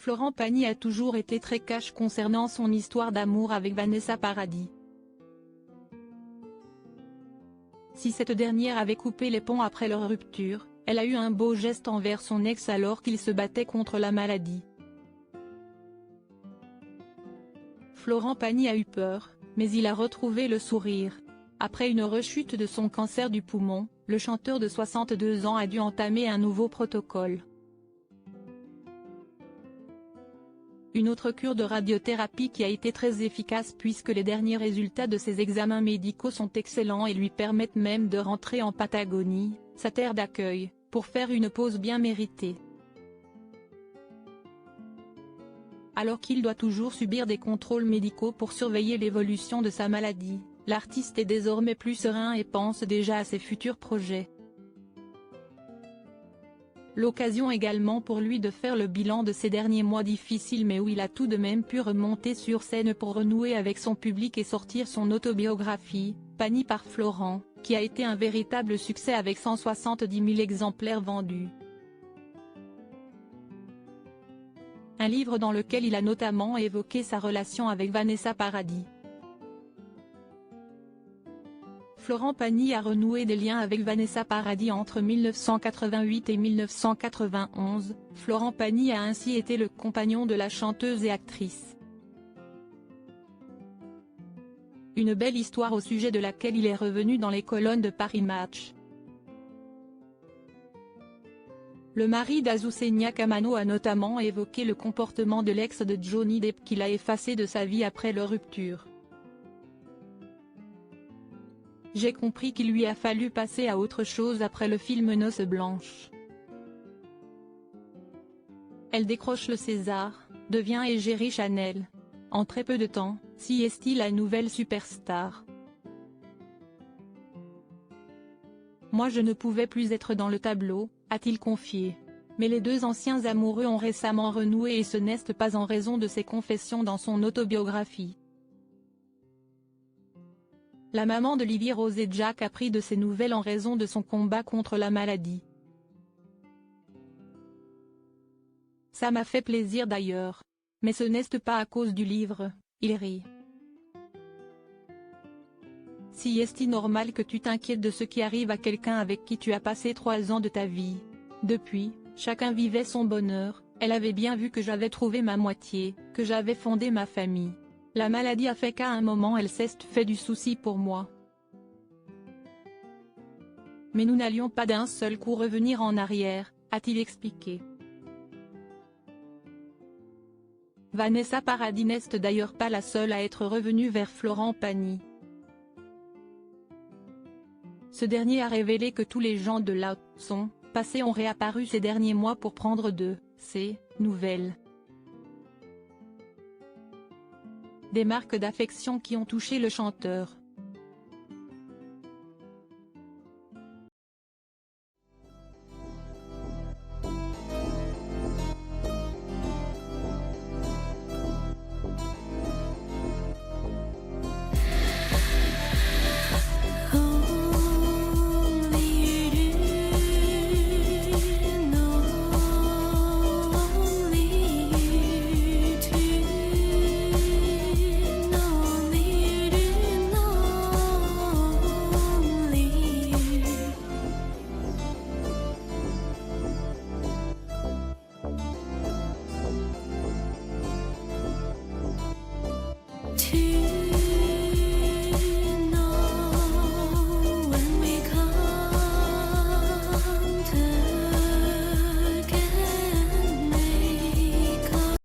Florent Pagny a toujours été très cash concernant son histoire d'amour avec Vanessa Paradis. Si cette dernière avait coupé les ponts après leur rupture, elle a eu un beau geste envers son ex alors qu'il se battait contre la maladie. Florent Pagny a eu peur, mais il a retrouvé le sourire. Après une rechute de son cancer du poumon, le chanteur de 62 ans a dû entamer un nouveau protocole. Une autre cure de radiothérapie qui a été très efficace puisque les derniers résultats de ses examens médicaux sont excellents et lui permettent même de rentrer en Patagonie, sa terre d'accueil, pour faire une pause bien méritée. Alors qu'il doit toujours subir des contrôles médicaux pour surveiller l'évolution de sa maladie, l'artiste est désormais plus serein et pense déjà à ses futurs projets. L'occasion également pour lui de faire le bilan de ces derniers mois difficiles mais où il a tout de même pu remonter sur scène pour renouer avec son public et sortir son autobiographie, Pagny par Florent, qui a été un véritable succès avec 170 000 exemplaires vendus. Un livre dans lequel il a notamment évoqué sa relation avec Vanessa Paradis. Florent Pagny a renoué des liens avec Vanessa Paradis entre 1988 et 1991, Florent Pagny a ainsi été le compagnon de la chanteuse et actrice. Une belle histoire au sujet de laquelle il est revenu dans les colonnes de Paris Match. Le mari d'Azucena Kamano a notamment évoqué le comportement de l'ex de Johnny Depp qu'il a effacé de sa vie après leur rupture. J'ai compris qu'il lui a fallu passer à autre chose après le film Noces blanches. Elle décroche le César, devient égérie Chanel. En très peu de temps, si est-il la nouvelle superstar. Moi je ne pouvais plus être dans le tableau, a-t-il confié. Mais les deux anciens amoureux ont récemment renoué et ce n'est pas en raison de ses confessions dans son autobiographie. La maman de Lily Rose et Jack a pris de ses nouvelles en raison de son combat contre la maladie. Ça m'a fait plaisir d'ailleurs. Mais ce n'est pas à cause du livre, il rit. Si est-il normal que tu t'inquiètes de ce qui arrive à quelqu'un avec qui tu as passé 3 ans de ta vie. Depuis, chacun vivait son bonheur, elle avait bien vu que j'avais trouvé ma moitié, que j'avais fondé ma famille. La maladie a fait qu'à un moment elle s'est fait du souci pour moi. Mais nous n'allions pas d'un seul coup revenir en arrière, a-t-il expliqué. Vanessa Paradis n'est d'ailleurs pas la seule à être revenue vers Florent Pagny. Ce dernier a révélé que tous les gens de la son passé ont réapparu ces derniers mois pour prendre de ses nouvelles. Des marques d'affection qui ont touché le chanteur.